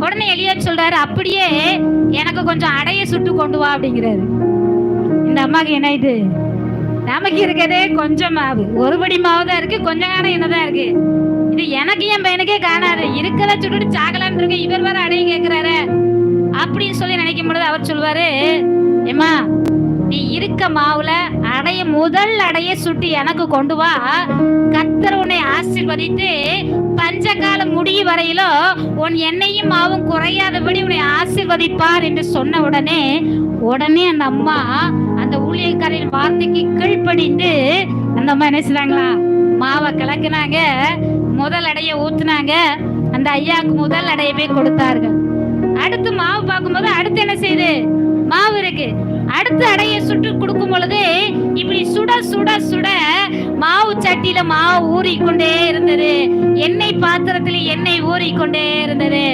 உடனே எலியா சொல்றாரு, அப்படியே எனக்கு கொஞ்சம் அடைய சுட்டு கொண்டு வா அப்படிங்கிறாரு. இந்த அம்மாக்கு என்ன இது, நமக்கு இருக்கதே கொஞ்சம் மாவு, ஒரு படி மாவு தான் இருக்கு, கொஞ்சம் காரம் என்னதான் இருக்கு, இது எனக்கு என் பையனுக்கே காணாது, இருக்கத சுட்டுட்டு சாகலான்னு இருக்கு, இவர் வேற அடைய கேட்கிறாரு அப்படின்னு சொல்லி நினைக்கும் பொழுது அவர் சொல்வாரு, ஏமா நீ இருக்க மாவுல முதல் அடைய சுட்டி எனக்கு கொண்டு வா, கர்த்தர் உன்னை ஆசீர்வதித்து பஞ்சகால முடியும் வரையிலும் உன் எண்ணெயும் மாவும் குறையாதபடி உன்னை ஆசீர்வதிப்பார் என்று சொன்ன உடனே அந்த அம்மா அந்த ஊழியக்காரின் வார்த்தைக்கு கீழ்ப்படிந்து அந்த அம்மா என்ன செய்றாங்களா, மாவை கலக்குனாங்க, முதல் அடைய ஊத்துனாங்க, அந்த ஐயாவுக்கு முதல் அடைய போய் கொடுத்தார்கள். அடுத்து மாவு பார்க்கும்போது அடுத்து என்ன செய்யுது, மாவு இருக்கு, அடுத்து அடைய சுட்டு கொடுக்கும் பொழுது இப்படி சுட சுட சுட மாவு சட்டியில மாவு ஊறிக்கொண்டே இருந்தது, எண்ணெய் பாத்திரத்துல எண்ணெய் ஊறிக்கொண்டே இருந்தது.